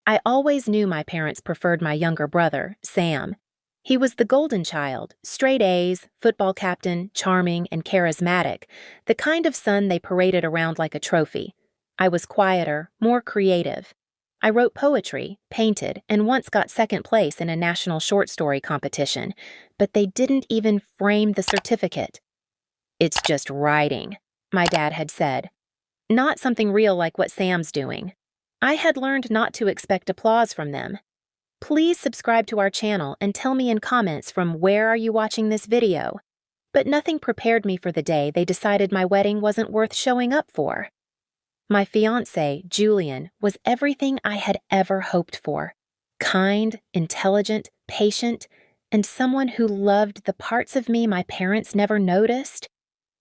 I always knew my parents preferred my younger brother, Sam. He was the golden child, straight A's, football captain, charming, and charismatic, the kind of son they paraded around like a trophy. I was quieter, more creative. I wrote poetry, painted, and once got second place in a national short story competition, but they didn't even frame the certificate. "It's just writing," my dad had said. Not something real like what Sam's doing. I had learned not to expect applause from them. Please subscribe to our channel and tell me in comments from where are you watching this video. But nothing prepared me for the day they decided my wedding wasn't worth showing up for. My fiancé, Julian, was everything I had ever hoped for. Kind, intelligent, patient, and someone who loved the parts of me my parents never noticed.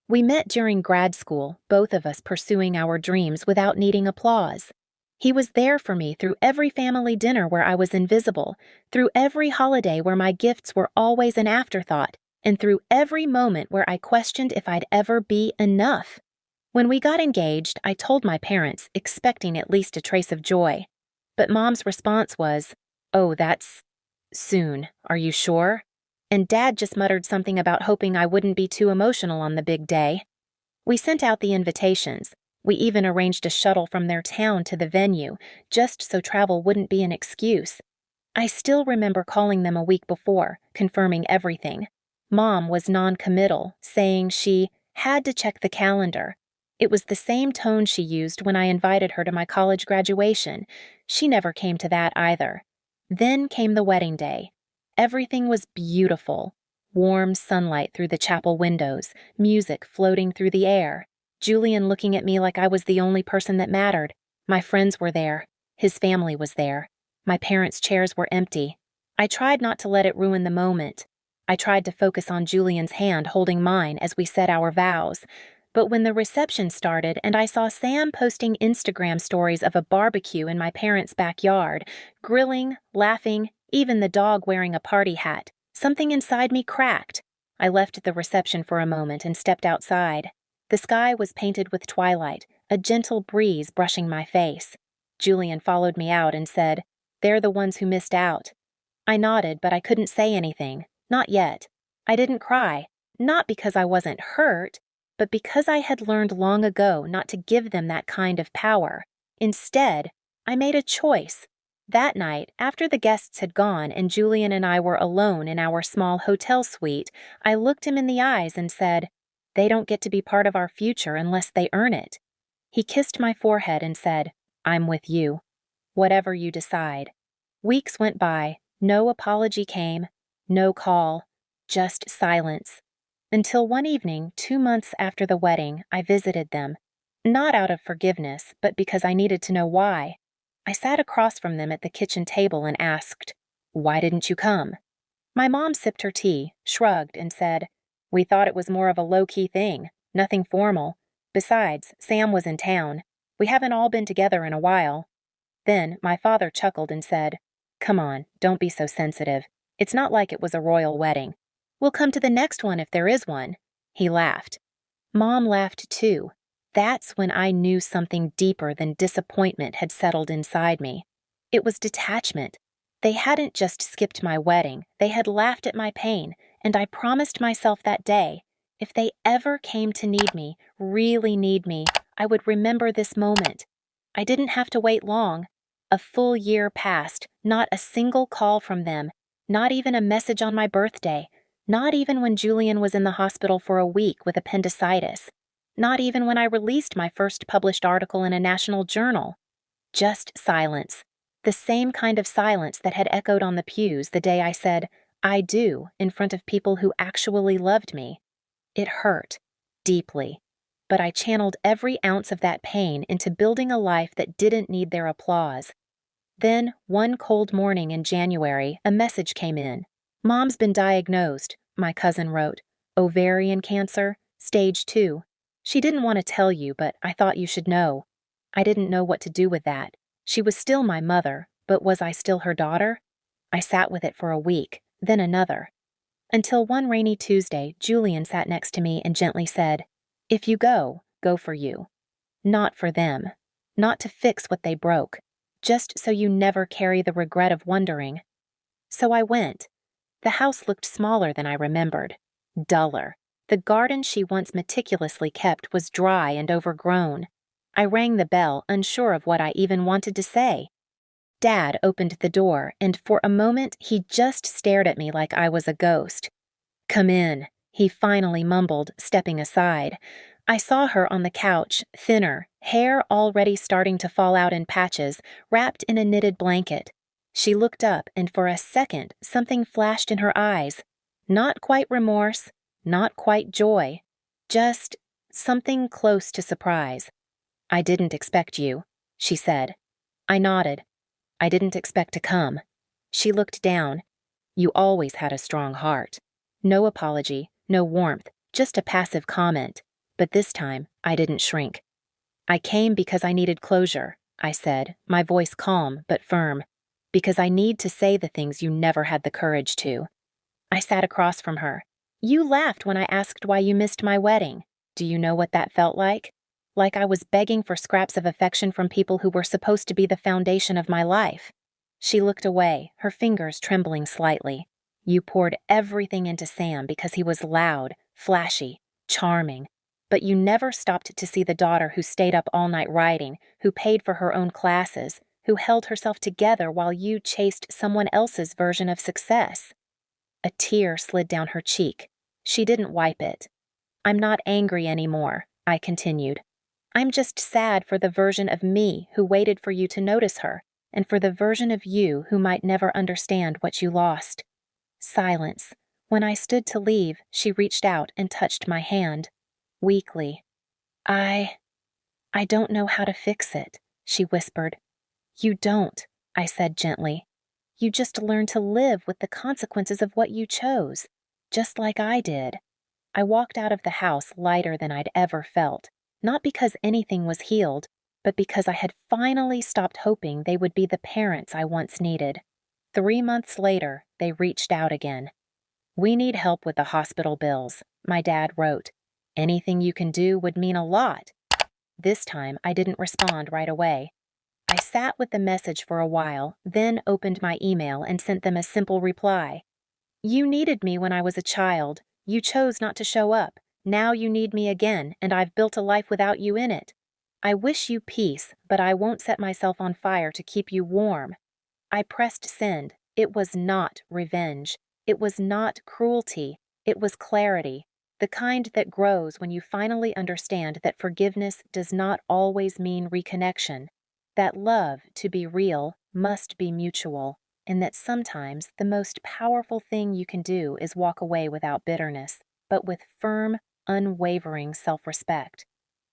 We met during grad school, both of us pursuing our dreams without needing applause. He was there for me through every family dinner where I was invisible, through every holiday where my gifts were always an afterthought, and through every moment where I questioned if I'd ever be enough. When we got engaged, I told my parents, expecting at least a trace of joy. But Mom's response was, "Oh, that's soon. Are you sure?" And Dad just muttered something about hoping I wouldn't be too emotional on the big day. We sent out the invitations. We even arranged a shuttle from their town to the venue, just so travel wouldn't be an excuse. I still remember calling them a week before, confirming everything. Mom was non-committal, saying she had to check the calendar. It was the same tone she used when I invited her to my college graduation. She never came to that either. Then came the wedding day. Everything was beautiful. Warm sunlight through the chapel windows, music floating through the air. Julian looking at me like I was the only person that mattered. My friends were there. His family was there. My parents' chairs were empty. I tried not to let it ruin the moment. I tried to focus on Julian's hand holding mine as we said our vows. But when the reception started and I saw Sam posting Instagram stories of a barbecue in my parents' backyard, grilling, laughing, even the dog wearing a party hat, something inside me cracked. I left the reception for a moment and stepped outside. The sky was painted with twilight, a gentle breeze brushing my face. Julian followed me out and said, "They're the ones who missed out." I nodded, but I couldn't say anything. Not yet. I didn't cry, not because I wasn't hurt, but because I had learned long ago not to give them that kind of power. Instead, I made a choice. That night, after the guests had gone and Julian and I were alone in our small hotel suite, I looked him in the eyes and said, "They don't get to be part of our future unless they earn it." He kissed my forehead and said, "I'm with you. Whatever you decide." Weeks went by, no apology came, no call, just silence. Until one evening, 2 months after the wedding, I visited them. Not out of forgiveness, but because I needed to know why. I sat across from them at the kitchen table and asked, "Why didn't you come?" My mom sipped her tea, shrugged, and said, "We thought it was more of a low-key thing, nothing formal. Besides, Sam was in town. We haven't all been together in a while." Then my father chuckled and said, "Come on, don't be so sensitive. It's not like it was a royal wedding. We'll come to the next one if there is one." He laughed. Mom laughed too. That's when I knew something deeper than disappointment had settled inside me. It was detachment. They hadn't just skipped my wedding, they had laughed at my pain, and I promised myself that day, if they ever came to need me, really need me, I would remember this moment. I didn't have to wait long. A full year passed, not a single call from them, not even a message on my birthday, not even when Julian was in the hospital for a week with appendicitis. Not even when I released my first published article in a national journal. Just silence. The same kind of silence that had echoed on the pews the day I said, "I do," in front of people who actually loved me. It hurt, deeply. But I channeled every ounce of that pain into building a life that didn't need their applause. Then, one cold morning in January, a message came in. "Mom's been diagnosed," my cousin wrote. "Ovarian cancer, stage 2. She didn't want to tell you, but I thought you should know." I didn't know what to do with that. She was still my mother, but was I still her daughter? I sat with it for a week, then another. Until one rainy Tuesday, Julian sat next to me and gently said, "If you go, go for you. Not for them. Not to fix what they broke. just so you never carry the regret of wondering. So I went. The house looked smaller than I remembered, duller. The garden she once meticulously kept was dry and overgrown. I rang the bell, unsure of what I even wanted to say. Dad opened the door, and for a moment he just stared at me like I was a ghost. "Come in," he finally mumbled, stepping aside. I saw her on the couch, thinner, hair already starting to fall out in patches, wrapped in a knitted blanket. She looked up, and for a second something flashed in her eyes. Not quite remorse, not quite joy, just something close to surprise. "I didn't expect you," she said. I nodded. "I didn't expect to come." She looked down. "You always had a strong heart." No apology, no warmth, just a passive comment. But this time, I didn't shrink. "I came because I needed closure," I said, my voice calm but firm. "Because I need to say the things you never had the courage to." I sat across from her. "You laughed when I asked why you missed my wedding. Do you know what that felt like? Like I was begging for scraps of affection from people who were supposed to be the foundation of my life." She looked away, her fingers trembling slightly. "You poured everything into Sam because he was loud, flashy, charming. But you never stopped to see the daughter who stayed up all night writing, who paid for her own classes, who held herself together while you chased someone else's version of success." A tear slid down her cheek. She didn't wipe it. "I'm not angry anymore," I continued. "I'm just sad for the version of me who waited for you to notice her, and for the version of you who might never understand what you lost." Silence. When I stood to leave, she reached out and touched my hand. Weakly. I don't know how to fix it," she whispered. "You don't," I said gently. "You just learn to live with the consequences of what you chose, just like I did." I walked out of the house lighter than I'd ever felt, not because anything was healed, but because I had finally stopped hoping they would be the parents I once needed. 3 months later, they reached out again. "We need help with the hospital bills," my dad wrote. "Anything you can do would mean a lot." This time, I didn't respond right away. I sat with the message for a while, then opened my email and sent them a simple reply. "You needed me when I was a child. You chose not to show up. Now you need me again, and I've built a life without you in it. I wish you peace, but I won't set myself on fire to keep you warm." I pressed send. It was not revenge. It was not cruelty. It was clarity, the kind that grows when you finally understand that forgiveness does not always mean reconnection, that love, to be real, must be mutual, and that sometimes the most powerful thing you can do is walk away without bitterness, but with firm, unwavering self-respect.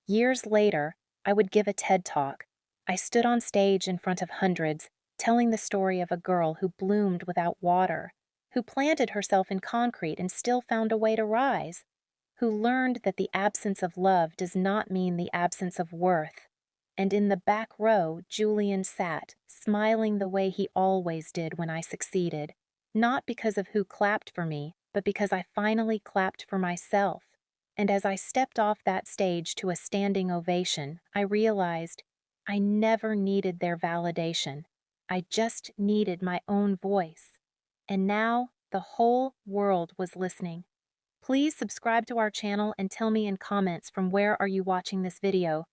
Years later, I would give a TED Talk. I stood on stage in front of hundreds, telling the story of a girl who bloomed without water, who planted herself in concrete and still found a way to rise, who learned that the absence of love does not mean the absence of worth. And in the back row, Julian sat, smiling the way he always did when I succeeded, not because of who clapped for me, but because I finally clapped for myself. And as I stepped off that stage to a standing ovation, I realized I never needed their validation. I just needed my own voice. And now the whole world was listening. Please subscribe to our channel and tell me in comments from where are you watching this video.